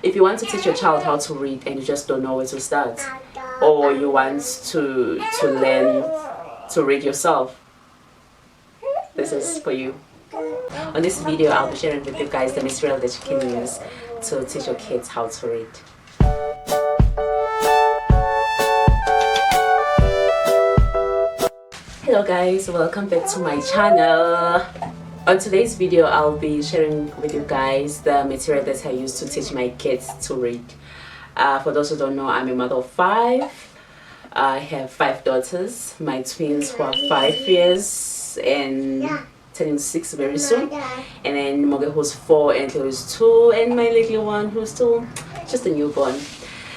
If you want to teach your child how to read and you just don't know where to start, or you want to learn to read yourself, this is for you. On this video, I'll be sharing with you guys the material that you can use to teach your kids how to read. Hello guys, welcome back to my channel. On today's video, I'll be sharing with you guys the material that I use to teach my kids to read. For those who don't know, I'm a mother of 5. I have 5 daughters. My twins who are 5 years and turning 6 very soon, and then Moge who's 4 and who's 2, and my little one who's still just a newborn.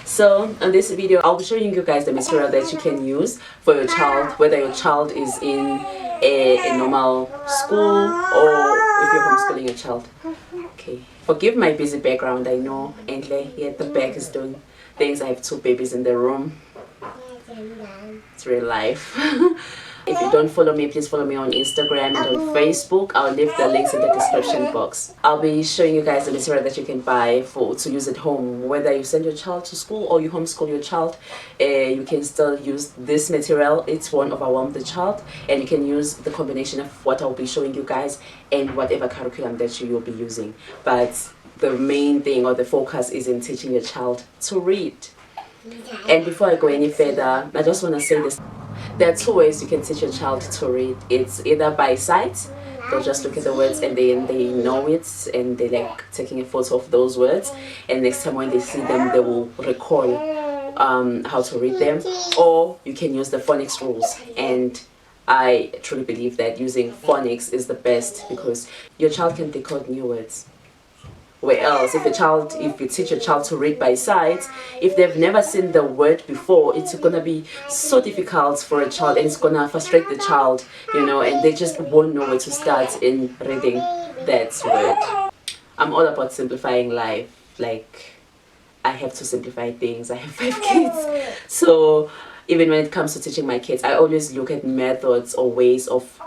So on this video, I'll be showing you guys the material that you can use for your child, whether your child is in a normal school or if you're homeschooling your child. Okay, forgive my busy background. I know Antle here at the back is doing things. I have 2 babies in the room. It's real life. If you don't follow me, please follow me on Instagram and on Facebook. I'll leave the links in the description box. I'll be showing you guys the material that you can buy to use at home. Whether you send your child to school or you homeschool your child, you can still use this material. It won't overwhelm the child, and you can use the combination of what I'll be showing you guys and whatever curriculum that you will be using. But the main thing or the focus is in teaching your child to read. And before I go any further, I just want to say this. There are 2 ways you can teach your child to read. It's either by sight. They'll just look at the words and then they know it and they like taking a photo of those words, and next time when they see them they will recall how to read them. Or you can use the phonics rules, and I truly believe that using phonics is the best because your child can decode new words. Where else, if you teach your child to read by sight, if they've never seen the word before, it's gonna be so difficult for a child, and it's gonna frustrate the child, you know, and they just won't know where to start in reading that word. I'm all about simplifying life. Like, I have to simplify things. I have 5 kids, so even when it comes to teaching my kids, I always look at methods or ways of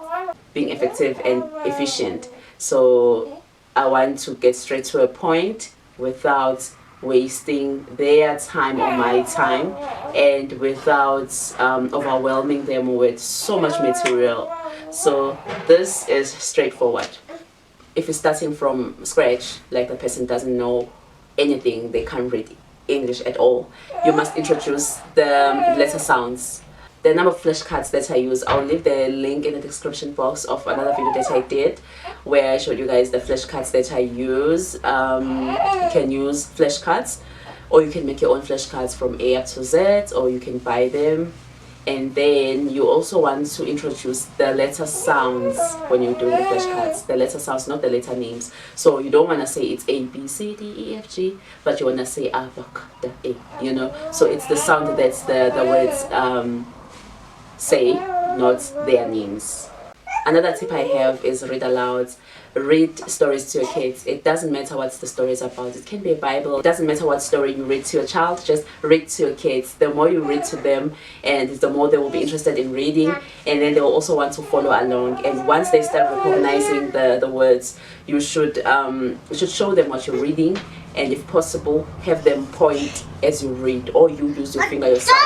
being effective and efficient. So I want to get straight to a point without wasting their time or my time, and without overwhelming them with so much material. So this is straightforward. If you're starting from scratch, like the person doesn't know anything, they can't read English at all, you must introduce the letter sounds. The number of flashcards that I use, I'll leave the link in the description box of another video that I did where I showed you guys the flashcards that I use. You can use flashcards, or you can make your own flashcards from A up to Z, or you can buy them. And then you also want to introduce the letter sounds when you're doing the flashcards. The letter sounds, not the letter names. So you don't want to say it's A, B, C, D, E, F, G, but you want to say A, B, C, D, E, you know. So it's the sound that's the words say, not their names. Another tip I have is read aloud. Read stories to your kids. It doesn't matter what the story is about. It can be a Bible. It doesn't matter what story you read to your child. Just read to your kids. The more you read to them, and the more they will be interested in reading, and then they will also want to follow along. And once they start recognizing the words, you should show them what you're reading, and if possible, have them point as you read, or you use your finger yourself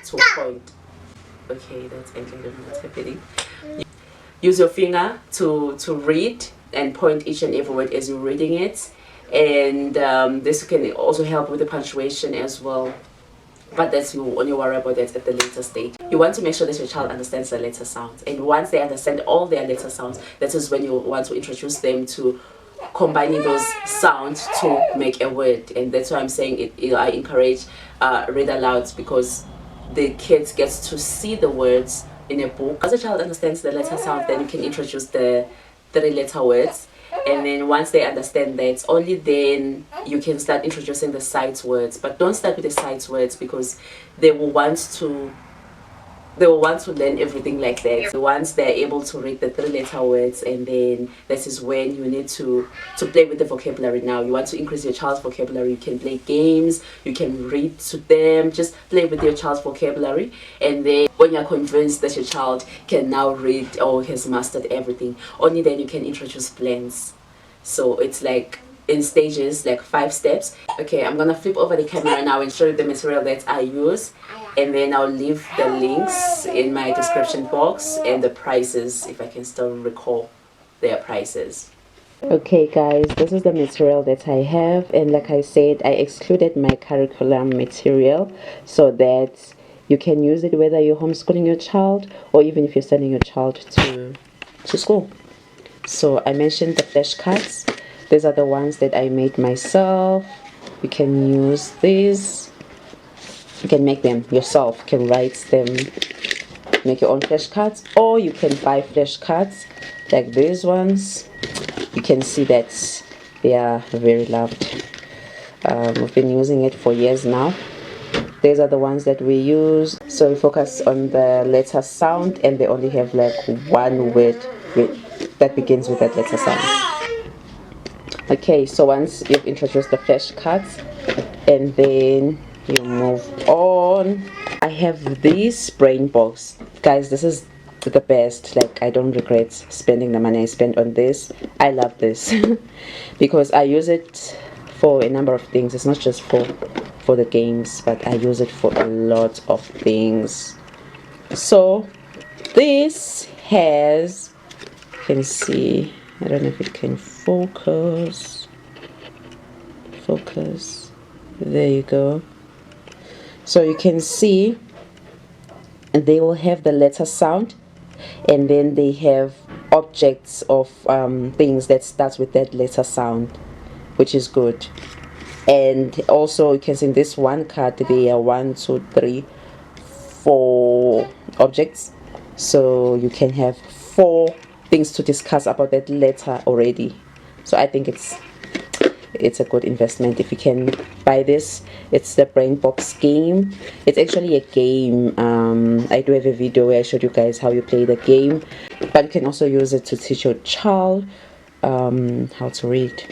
to point. Okay, that's ending. I don't know what's happening. Use your finger to read and point each and every word as you're reading it, and this can also help with the punctuation as well. But that's you only worry about that at the later stage. You want to make sure that your child understands the letter sounds, and once they understand all their letter sounds, that is when you want to introduce them to combining those sounds to make a word. And that's why I'm saying it. I encourage read aloud, because the kids gets to see the words in a book. As a child understands the letter sound, then you can introduce the 3-letter words, and then once they understand that, only then you can start introducing the sight words. But don't start with the sight words, because they will want to learn everything like that. So once they're able to read the 3-letter words, and then this is when you need to play with the vocabulary. Now you want to increase your child's vocabulary. You can play games, you can read to them, just play with your child's vocabulary. And then when you're convinced that your child can now read or has mastered everything, only then you can introduce blends. So it's like in stages, like 5 steps. Okay, I'm gonna flip over the camera now and show you the material that I use, and then I'll leave the links in my description box and the prices if I can still recall their prices. Okay guys, this is the material that I have, and like I said, I excluded my curriculum material so that you can use it whether you're homeschooling your child or even if you're sending your child to school. So I mentioned the flashcards. These are the ones that I made myself. You can use these. You can make them yourself. You can write them, make your own flashcards, or you can buy flashcards like these ones. You can see that they are very loved. We've been using it for years now. These are the ones that we use. So we focus on the letter sound, and they only have like one word that begins with that letter sound. Okay, so once you've introduced the flashcards, and then you move on. I have this Brainbox. Guys, this is the best. Like, I don't regret spending the money I spent on this. I love this because I use it for a number of things. It's not just for the games, but I use it for a lot of things. So this has, you can see, I don't know if it can focus. There you go. So you can see they will have the letter sound, and then they have objects of things that starts with that letter sound, which is good. And also you can see in this one card there are 1, 2, 3, 4 objects, so you can have 4 things to discuss about that letter already. So I think it's a good investment if you can buy this. It's the Brainbox game. It's actually a game. I do have a video where I showed you guys how you play the game, but you can also use it to teach your child how to read.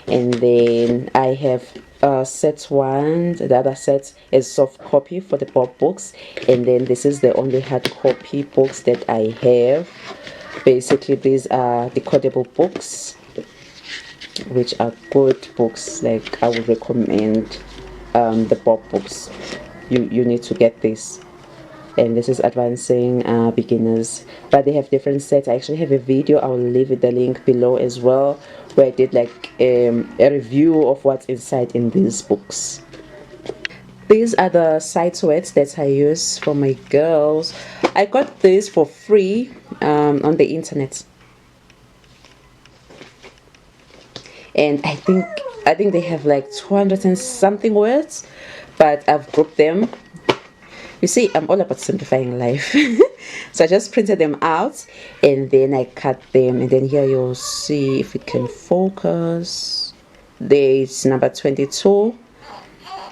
And then I have set 1. The other set is soft copy for the pop books, and then this is the only hard copy books that I have. Basically, these are decodable books, which are good books. Like, I would recommend the pop books. You need to get this. And this is advancing beginners, but they have different sets. I actually have a video, I will leave the link below as well, where I did like a review of what's inside in these books. These are the sight words that I use for my girls. I got this for free on the internet, and I think they have like 200 and something words, but I've grouped them. You see, I'm all about simplifying life. So I just printed them out, and then I cut them, and then here you'll see if it can focus. There's number 22,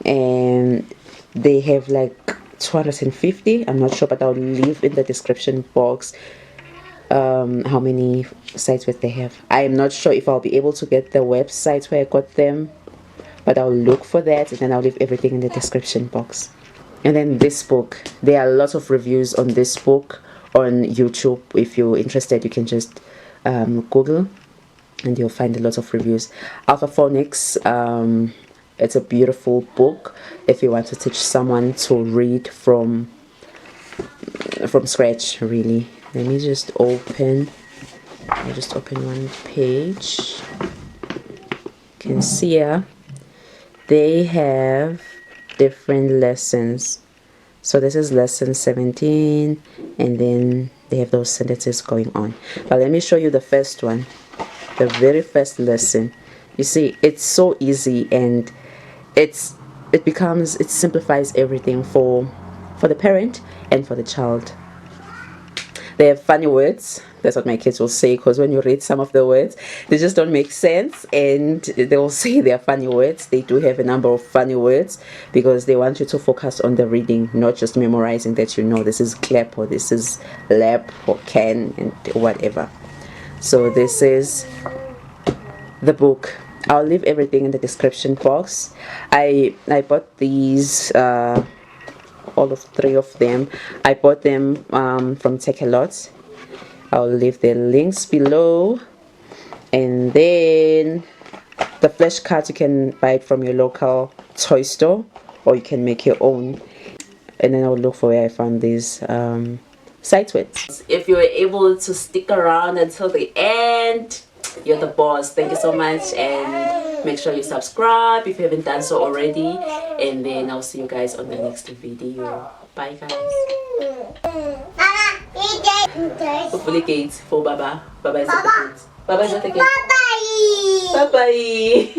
and they have like 250. I'm not sure, but I'll leave in the description box how many sites words they have. I'm not sure if I'll be able to get the website where I got them, but I'll look for that, and then I'll leave everything in the description box. And then this book, there are lots of reviews on this book on YouTube. If you're interested, you can just Google, and you'll find a lot of reviews. Alpha Phonics, it's a beautiful book if you want to teach someone to read from scratch, really. Let me just open. I'll just open one page. You can see here they have different lessons. So this is lesson 17, and then they have those sentences going on. But let me show you the first one, the very first lesson. You see, it's so easy, and it simplifies everything for the parent and for the child. They have funny words. That's what my kids will say, because when you read some of the words, they just don't make sense, and they will say they're funny words. They do have a number of funny words because they want you to focus on the reading, not just memorizing that you know this is clap or this is lap or can and whatever. So this is the book. I'll leave everything in the description box. I bought these all of 3 of them. I bought them from Take a Lot. I'll leave the links below. And then The flashcards, you can buy it from your local toy store, or you can make your own. And then I'll look for where I found these side sweats. If you were able to stick around until the end, you're the boss. Thank you so much, and make sure you subscribe if you haven't done so already. And then I'll see you guys on the next video. Bye guys. Hopefully Kate for Baba. Baba is at the gate. Baba is at the gate. Bye bye. Bye bye.